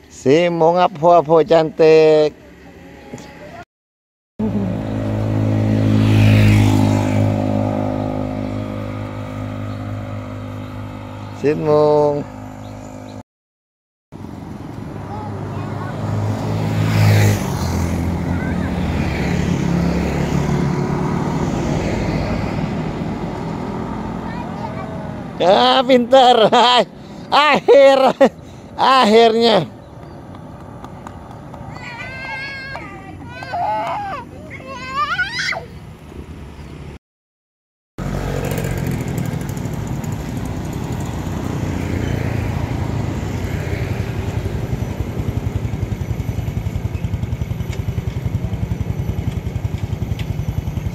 Si mau ngapo cantik. Sin mong. Ya, pintar. Akhirnya.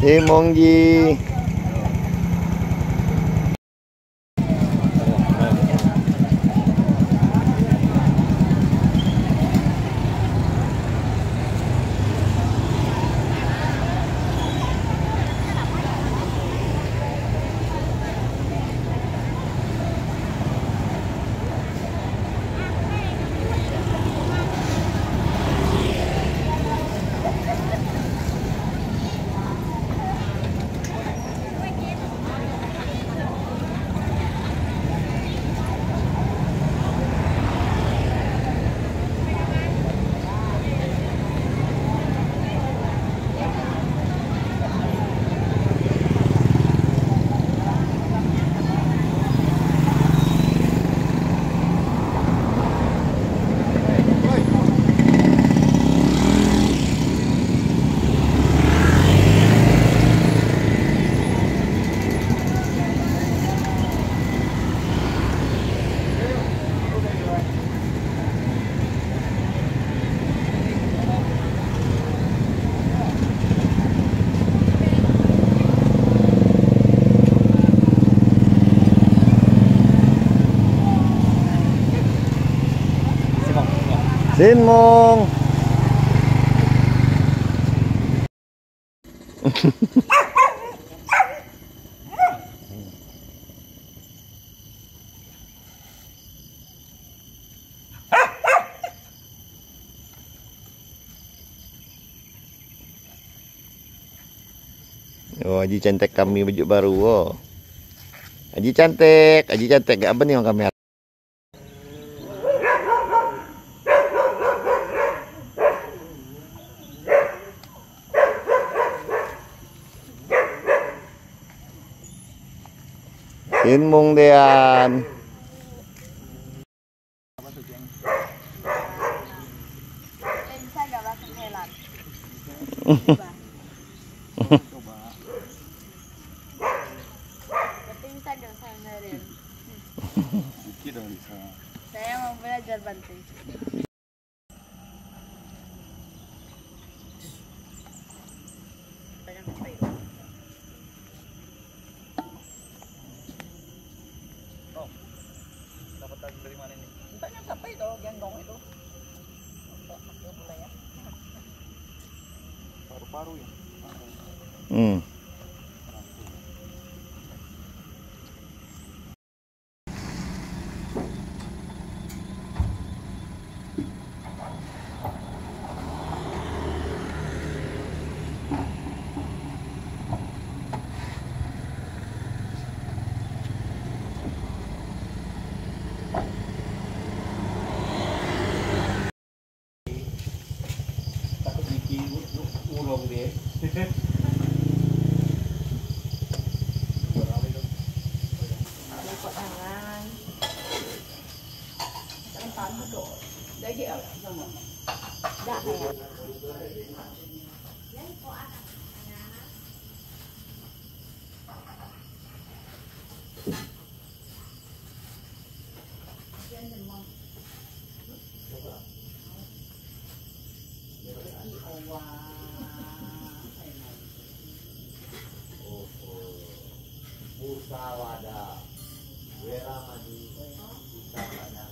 Si Monggi. Sin mong. Oh, Aji cantik kami baju baru. Oh. Aji cantik gak apa nih kamera. Sin mong Dean. Saya mau belajar banting. Oh, dapat lagi dari mana ini? Entahnya siapa itu gendong itu? Ya. Paru-paru ya. Lagi sama. Dah ya. Musawada Weramani Musawada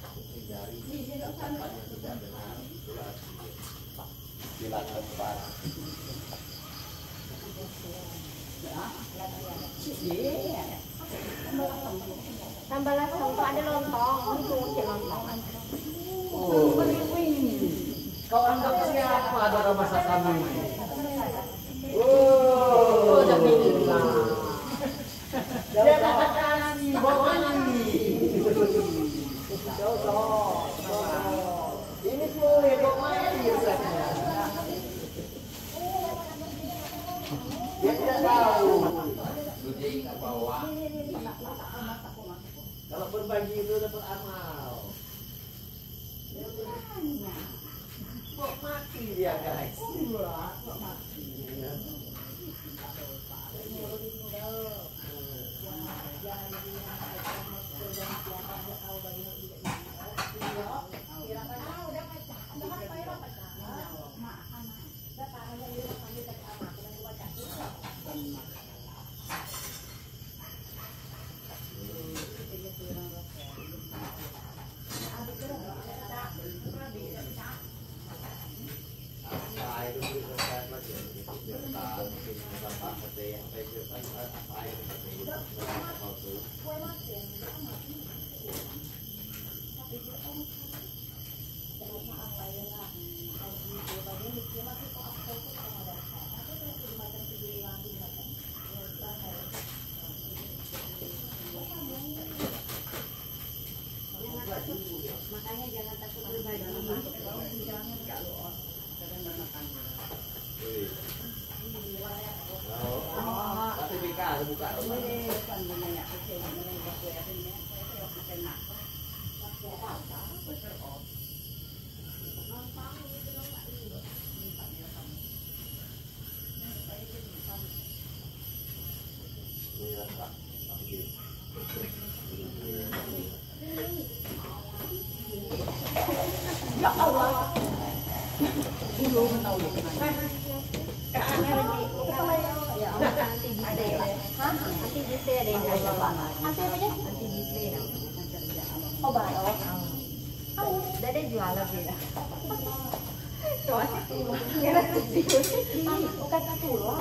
menghindari ucapan yang tidak benar bila tempat Tambah langsung kok ada lontong, itu cek lontong. Kau anggap siapa dalam masa kami ini? Jamilah. Terima kasih, Bawani. Ini boleh Bawani rasanya. Dia tidak tahu. Sudah ke bawah. Kalau berbagi itu dapat amal. Kok mati dia guys? Kok mati? Makanya jangan takut berbagi. Buka. Ya Allah. Belum tahu ya. Anti gise. Hah? Anti gise ada yang dari Bapak. Anti apa aja? Anti gise. Obat. Dede jualan dia. Coba sih. Kira bukan satu loh.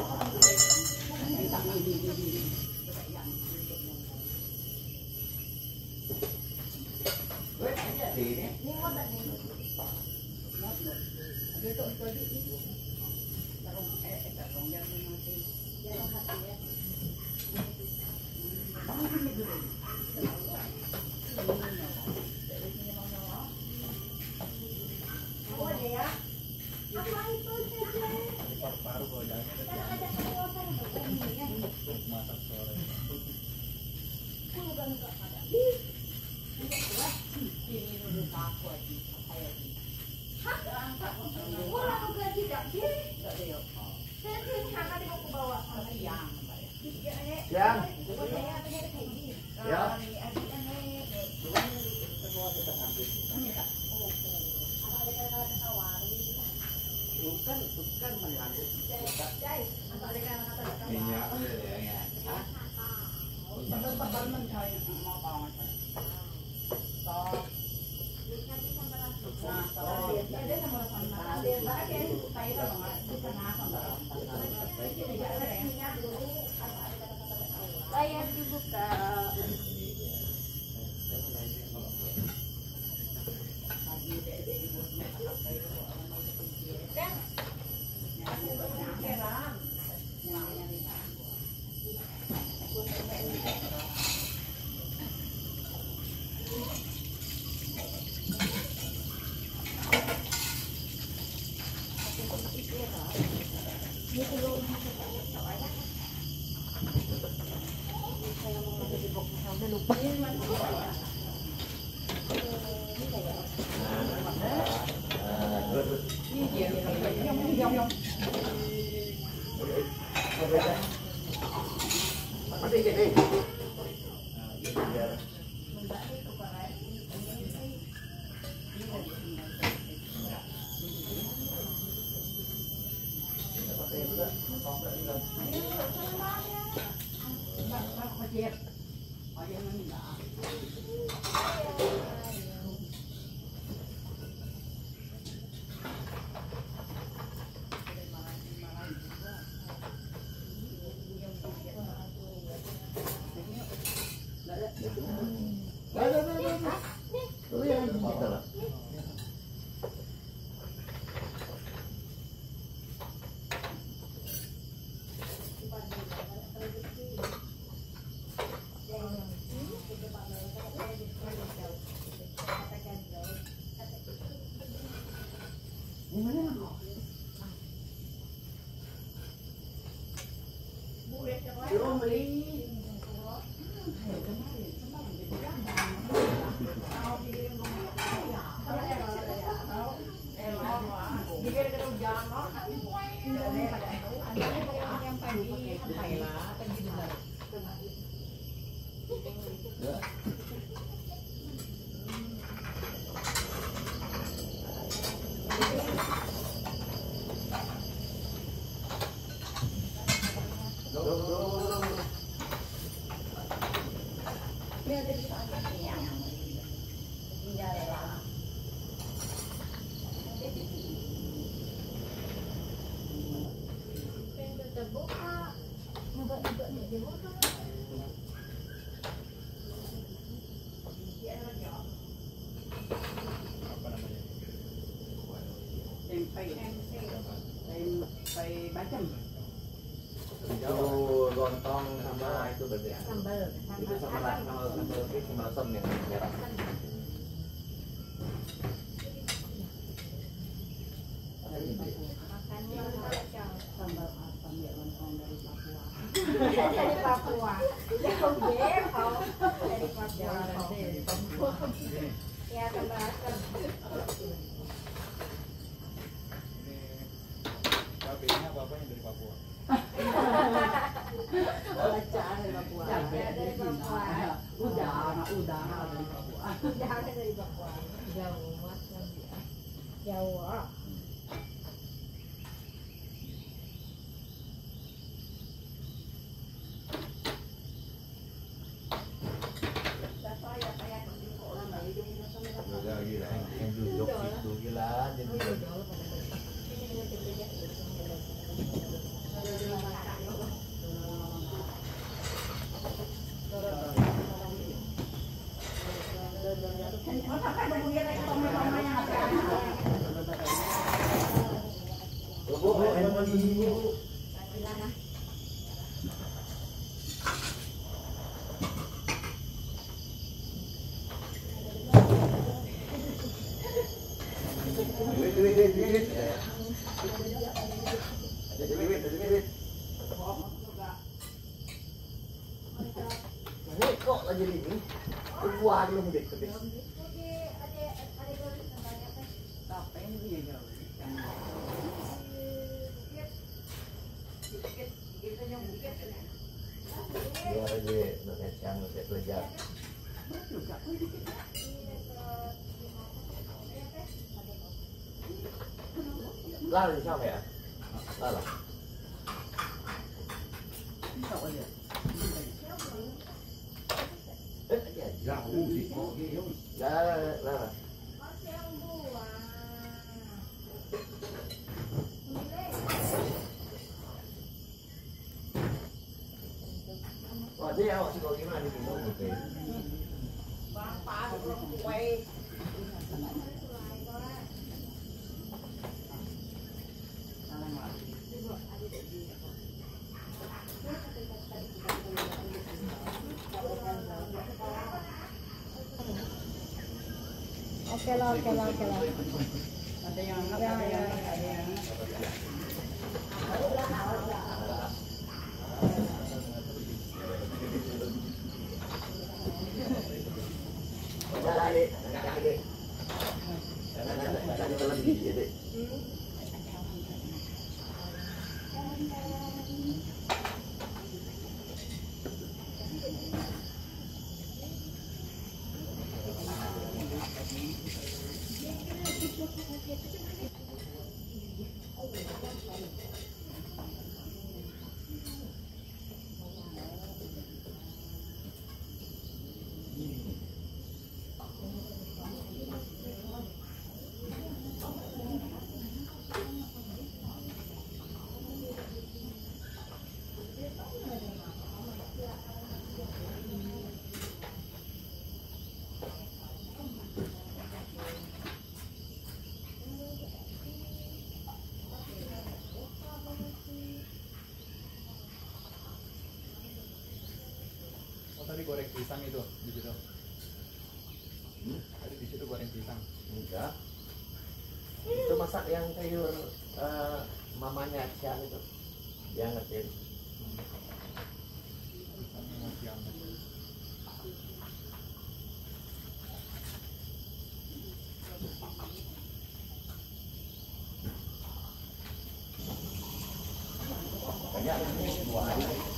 Yang. Ya. Bukan mengandung. Minyak ya. Layar dibuka. Tuh yang kita lah. Tempe bacem. Itu lontong sama itu berarti ya. Sambal. Itu sama sambal asam yang merah. Makannya Sambal asam ya lontong dari Papua. dari Papua. Jauh dari Papua. Ya sambal asam. Cabenya apa-apanya dari Papua. Bacaan dari Papua. Dari Papua. Udang dari Papua. Udah dari Papua. Jauh mas ya. Jauh. Gila, yang duduk itu gila, jadi kok lagi ini? Buah belum deh, Tapen dia jauh. biar aja nanti siang nanti belajar. Lalu siapa ya? Lalu. Tahu dia. Jauh sih. Lalu. Wah, dia awak sih kalau gimana di sini? Oke. Oke lah. Ada yang pisang itu di situ. Tadi di situ goreng pisang. Enggak. Itu masak yang sayur mamanya siang itu. Dia ngertiin. Pisangnya mau dianget. Banyak ini dua hari.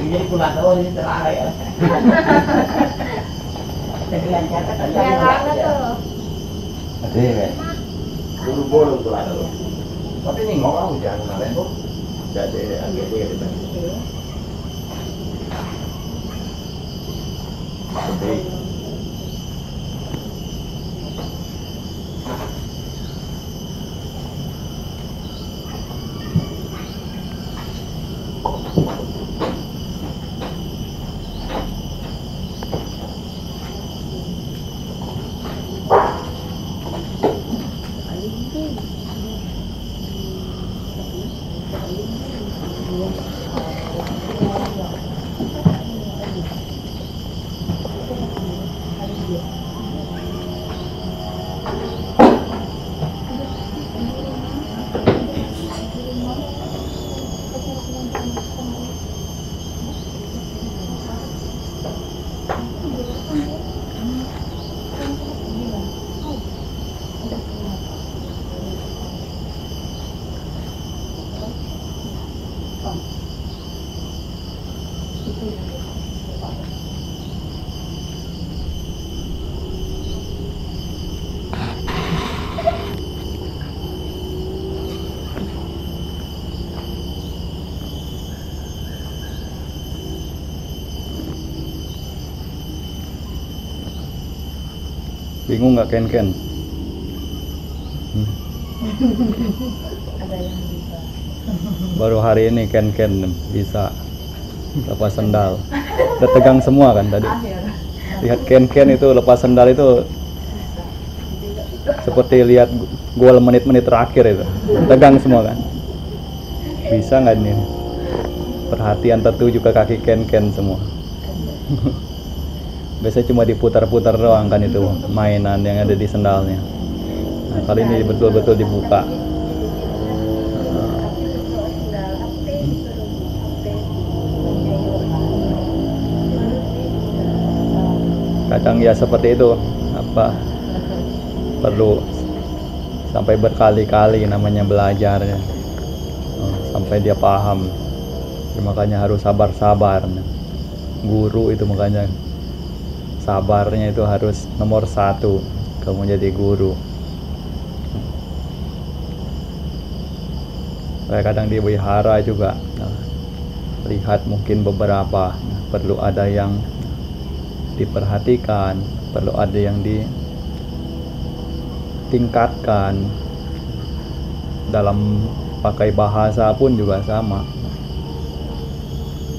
Jadi pulang doang ini terlalu ya. Dengan cara Ya lama tuh. Ada ya. Dulu bolong tuh ada. tapi ini ngomong jangan kemarin tuh. Jadi agak dia gitu. Oke. Bingung nggak Ken? Ada yang bisa. Baru hari ini Ken bisa lepas sendal. Udah tegang semua kan tadi. Lihat Ken itu lepas sendal itu seperti lihat gol menit-menit terakhir itu. Tegang semua kan. Bisa nggak nih? Perhatian tertuju ke kaki Ken semua. Biasanya cuma diputar-putar doang kan itu mainan yang ada di sendalnya. Nah, kali ini betul-betul dibuka. Kadang ya seperti itu, perlu sampai berkali-kali namanya belajar ya. Sampai dia paham. Makanya harus sabar-sabar. Guru itu makanya sabarnya itu harus nomor 1 kamu jadi guru. Kadang di wihara juga lihat mungkin beberapa perlu ada yang diperhatikan, perlu ada yang ditingkatkan. Dalam pakai bahasa pun juga sama.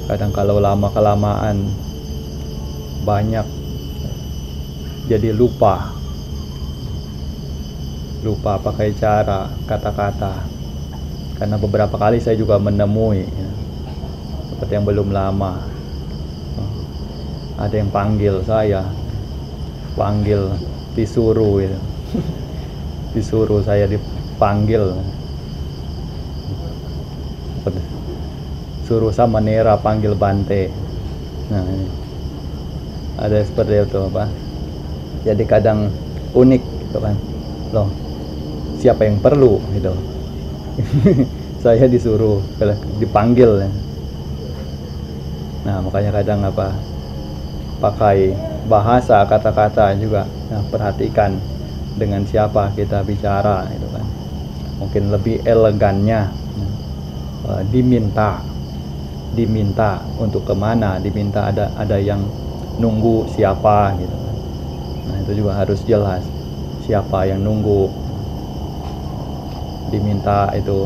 Kadang kalau lama-kelamaan banyak jadi lupa pakai cara kata-kata. Karena beberapa kali saya juga menemui ya, seperti yang belum lama ada yang panggil saya, disuruh gitu. Disuruh saya dipanggil, suruh sama Nera panggil Bante. Nah, ini ada seperti itu Pak. Jadi kadang unik gitu kan, loh siapa yang perlu gitu. Saya disuruh dipanggil ya. Nah makanya kadang pakai bahasa kata-kata juga, nah, perhatikan dengan siapa kita bicara gitu kan. Mungkin lebih elegannya diminta untuk kemana, diminta ada yang nunggu siapa gitu kan. Nah itu juga harus jelas siapa yang nunggu, diminta itu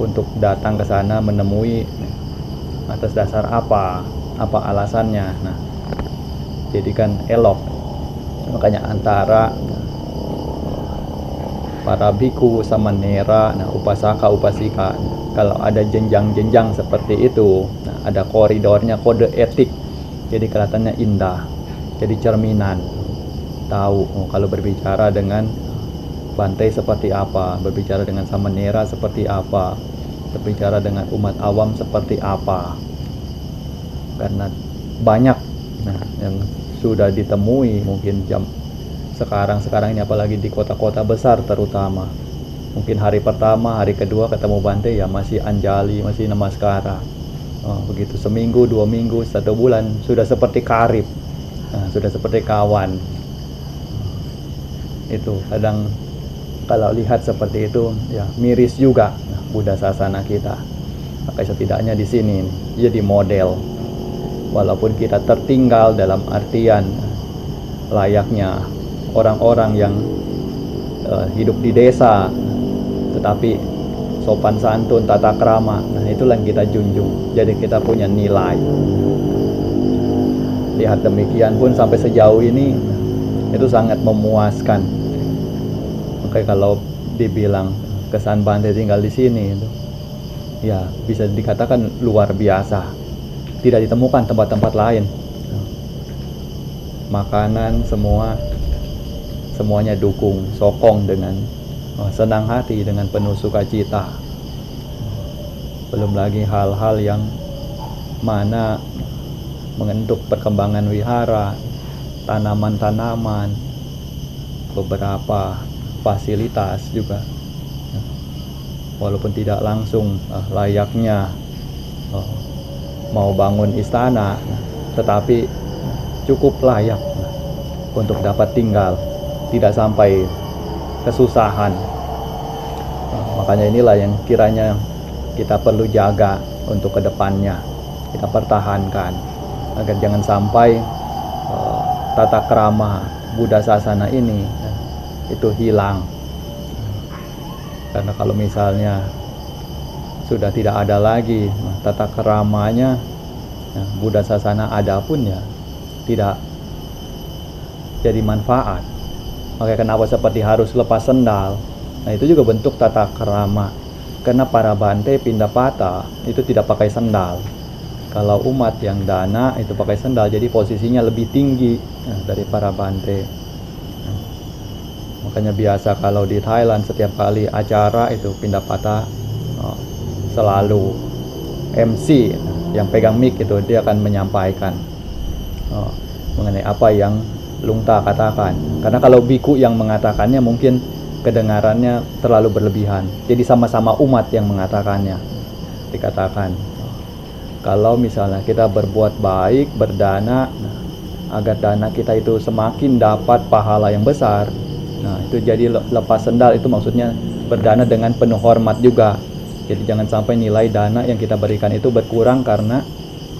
untuk datang ke sana menemui atas dasar apa alasannya. Nah jadi kan elok. Makanya antara para biku sama Nera, nah upasaka upasika, kalau ada jenjang-jenjang seperti itu, nah ada koridornya, kode etik, jadi kelihatannya indah, jadi cerminan, tahu kalau berbicara dengan Bante seperti apa, berbicara dengan sama Nera seperti apa, berbicara dengan umat awam seperti apa. Karena banyak yang sudah ditemui mungkin sekarang ini, apalagi di kota-kota besar terutama. Mungkin hari pertama, hari kedua ketemu Bante ya masih anjali, masih namaskara. Begitu seminggu, 2 minggu, 1 bulan sudah seperti karib, sudah seperti kawan. Itu kadang kalau lihat seperti itu ya miris juga Buddha sasana kita. Maka setidaknya di sini jadi model. Walaupun kita tertinggal dalam artian layaknya orang-orang yang hidup di desa, tetapi sopan santun, tata krama, nah itulah yang kita junjung. Jadi kita punya nilai. Lihat demikian pun sampai sejauh ini itu sangat memuaskan. Makanya kalau dibilang kesan Bante tinggal di sini itu ya bisa dikatakan luar biasa. Tidak ditemukan tempat-tempat lain. Makanan semuanya dukung, sokong dengan senang hati, dengan penuh sukacita. Belum lagi hal-hal yang mana mengentuk perkembangan wihara, tanaman-tanaman, beberapa fasilitas juga. Walaupun tidak langsung layaknya mau bangun istana, tetapi cukup layak untuk dapat tinggal, tidak sampai kesusahan. Makanya inilah yang kiranya kita perlu jaga untuk kedepannya, kita pertahankan agar jangan sampai tata krama Buddha sasana ini itu hilang. Karena kalau misalnya sudah tidak ada lagi tata keramanya, Buddha sasana ada pun ya tidak jadi manfaat. Makanya kenapa seperti harus lepas sendal. Nah itu juga bentuk tata kerama. Karena para Bante Pindapata itu tidak pakai sendal. Kalau umat yang dana itu pakai sendal, jadi posisinya lebih tinggi dari para Bante. Makanya biasa kalau di Thailand setiap kali acara itu Pindapata selalu MC yang pegang mic itu dia akan menyampaikan mengenai apa yang Lungta katakan. Karena kalau biku yang mengatakannya mungkin kedengarannya terlalu berlebihan. Jadi sama-sama umat yang mengatakannya. Dikatakan kalau misalnya kita berbuat baik, berdana, agar dana kita itu semakin dapat pahala yang besar. Nah itu jadi lepas sendal, itu maksudnya berdana dengan penuh hormat juga. Jadi jangan sampai nilai dana yang kita berikan itu berkurang karena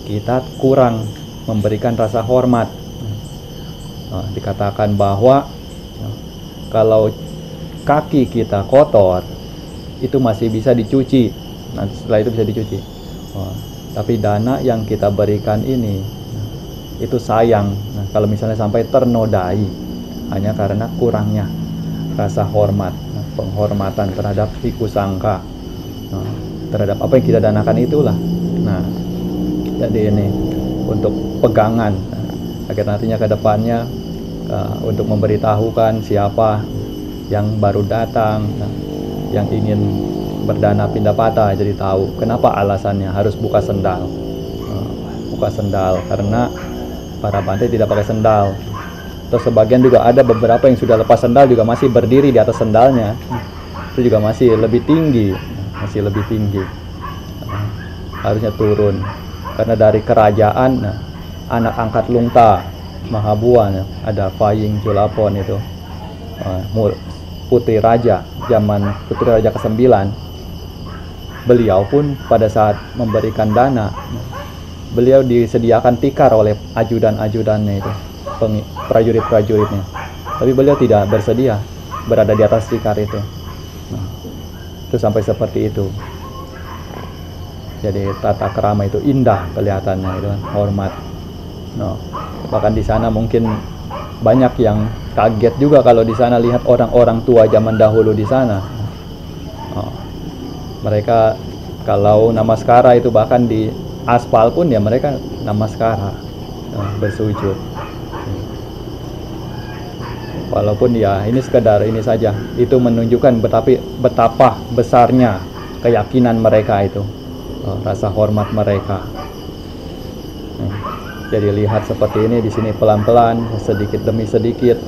kita kurang memberikan rasa hormat. Dikatakan bahwa kalau kaki kita kotor itu masih bisa dicuci, nah, setelah itu bisa dicuci. Tapi dana yang kita berikan ini itu sayang, nah, kalau misalnya sampai ternodai hanya karena kurangnya rasa hormat, penghormatan terhadap siku sangka, terhadap apa yang kita danakan itulah. Nah, jadi ini untuk pegangan agar nantinya ke depannya untuk memberitahukan siapa yang baru datang, yang ingin berdana pindah patah, jadi tahu kenapa alasannya harus buka sendal. Buka sendal karena para bante tidak pakai sendal. Terus sebagian juga ada beberapa yang sudah lepas sendal juga masih berdiri di atas sendalnya, itu juga masih lebih tinggi, harusnya turun. Karena dari kerajaan anak angkat Lungta Mahabuan, ada Faying Julapon itu, putri raja zaman putri raja ke-9, beliau pun pada saat memberikan dana, beliau disediakan tikar oleh ajudan-ajudannya itu, prajurit-prajuritnya, tapi beliau tidak bersedia berada di atas tikar itu. Itu sampai seperti itu. Jadi tata krama itu indah kelihatannya, itu kan, hormat. Bahkan di sana mungkin banyak yang kaget juga kalau di sana lihat orang-orang tua zaman dahulu di sana. Mereka kalau namaskara itu bahkan di aspal pun ya mereka namaskara, bersujud. Walaupun ya ini sekedar ini saja, itu menunjukkan betapa besarnya keyakinan mereka itu, rasa hormat mereka. Jadi lihat seperti ini di sini pelan-pelan, sedikit demi sedikit,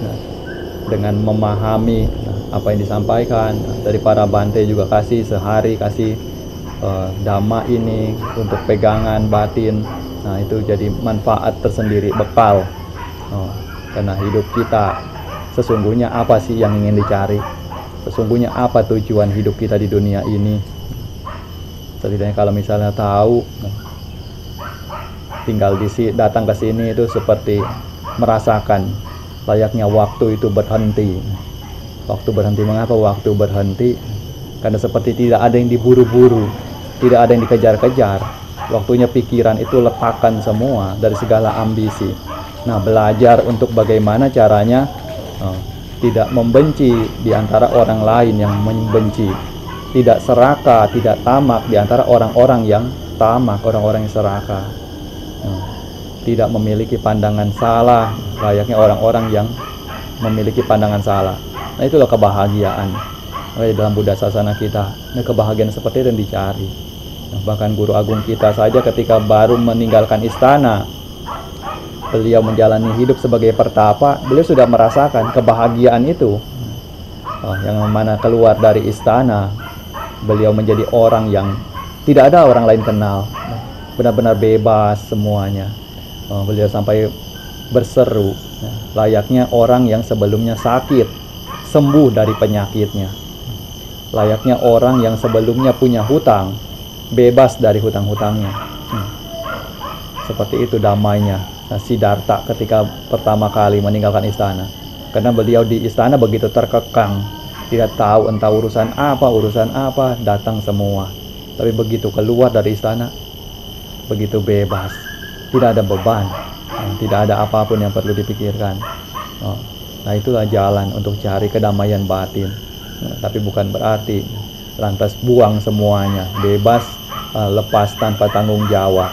dengan memahami apa yang disampaikan dari para bante, juga kasih sehari kasih dhamma ini untuk pegangan batin. Nah, itu jadi manfaat tersendiri, bekal. Karena hidup kita sesungguhnya apa sih yang ingin dicari? Sesungguhnya apa tujuan hidup kita di dunia ini? Setidaknya kalau misalnya tahu, tinggal datang ke sini itu seperti merasakan layaknya waktu itu berhenti. Waktu berhenti, mengapa waktu berhenti? Karena seperti tidak ada yang diburu-buru, tidak ada yang dikejar-kejar. Waktunya pikiran itu letakkan semua dari segala ambisi. Nah, belajar untuk bagaimana caranya tidak membenci di antara orang lain yang membenci, tidak serakah, tidak tamak di antara orang-orang yang tamak, orang-orang yang serakah. Tidak memiliki pandangan salah layaknya orang-orang yang memiliki pandangan salah. Nah, itulah kebahagiaan. Makanya dalam Buddha Sasana kita, kebahagiaan seperti itu yang dicari. Bahkan guru agung kita saja ketika baru meninggalkan istana, beliau menjalani hidup sebagai pertapa, beliau sudah merasakan kebahagiaan itu. Yang mana keluar dari istana, beliau menjadi orang yang tidak ada orang lain kenal, benar-benar bebas semuanya. Beliau sampai berseru, layaknya orang yang sebelumnya sakit, sembuh dari penyakitnya. Layaknya orang yang sebelumnya punya hutang, bebas dari hutang-hutangnya. Seperti itu damainya Siddhartha ketika pertama kali meninggalkan istana. Karena beliau di istana begitu terkekang, tidak tahu entah urusan apa, datang semua. Tapi begitu keluar dari istana, begitu bebas, tidak ada beban, tidak ada apapun yang perlu dipikirkan. Nah, itulah jalan untuk cari kedamaian batin. Tapi bukan berarti lantas buang semuanya, bebas, lepas tanpa tanggung jawab.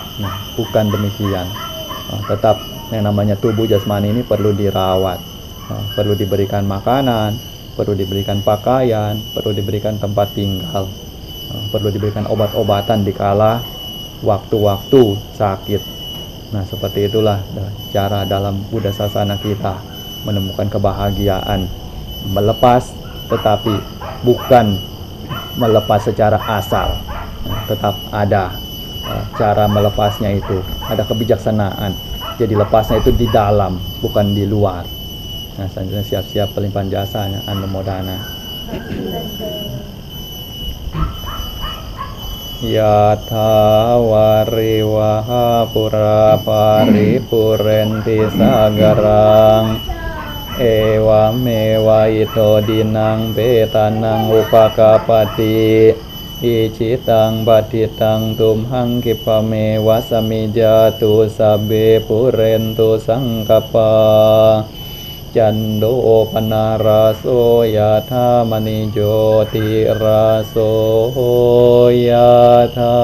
Bukan demikian. Tetap yang namanya tubuh jasmani ini perlu dirawat, perlu diberikan makanan, perlu diberikan pakaian, perlu diberikan tempat tinggal, perlu diberikan obat-obatan dikala waktu-waktu sakit. Nah, seperti itulah cara dalam Buddha Sasana kita menemukan kebahagiaan, melepas, tetapi bukan melepas secara asal. Tetap ada cara melepasnya itu, ada kebijaksanaan. Jadi lepasnya itu di dalam, bukan di luar. Nah, selanjutnya siap-siap pelimpahan jasanya, Anumodana. ยะถาวาริวหาปุราปาริปุเรนติสากรังเอวเมวะอิโตดินังเปตานังอุปกาปติอิจิตังปฏิตังตุมหังคิปะเมวะสมิจาตุสัพเพปุเรนตุสังกปาจันโดปนาราโสยะธามณิโยติราโสยะธา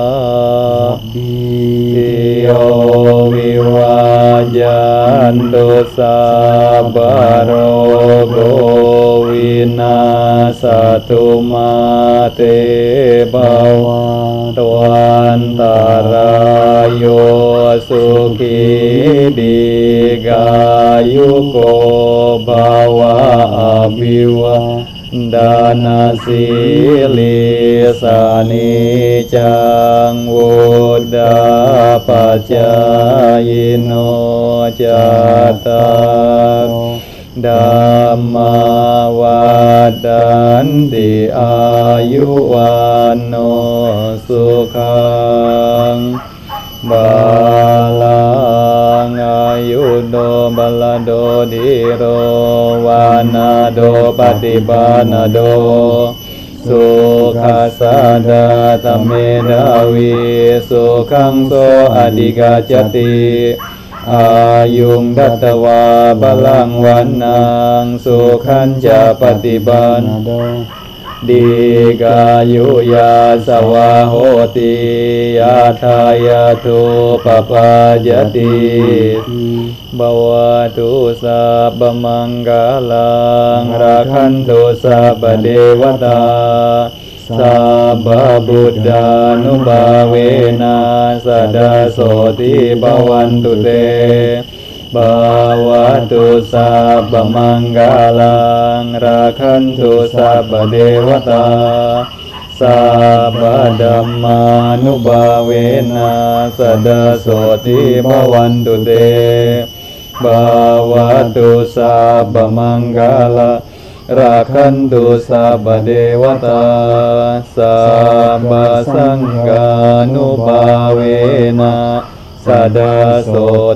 ติโยวิวาจันตุสัพพะโรโควินาศตุมาเตภวัตวันตรายโยสุขีดีกายุโกภาวะอภิวาดานาสิลิสานิจังวุฒาปัจจายโนจัตตารธัมมาวัฏันติอายุวันโนสุขังบาลังอายุโดบาลโดดิโรวานาโดปฏิปานาโดสุขัสสะดาตเมดาวิสุขังโสอดิกาจติอายุงดัตตวาบาลังวันนังสุขันจะปฏิบันดีกายุยาสวาโหติยาทายาทุปปายติบวตุสัพพมังกาลังราคันตุสัพพเทวตาสัพพบุตตานุภาเวนะสัดาโสติภวันตุเตภวตุสัพพมังกาลังราคันตุสัพพเทวตาสัพพธัมมานุภาเวนะสัดาโสติภวันตุเตภวตุสัพพมังกาลังราคันตุสัพพเทวตาสัพพสังฆานุภาเวนะสัดาโส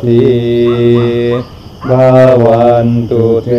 ติภวันตุเต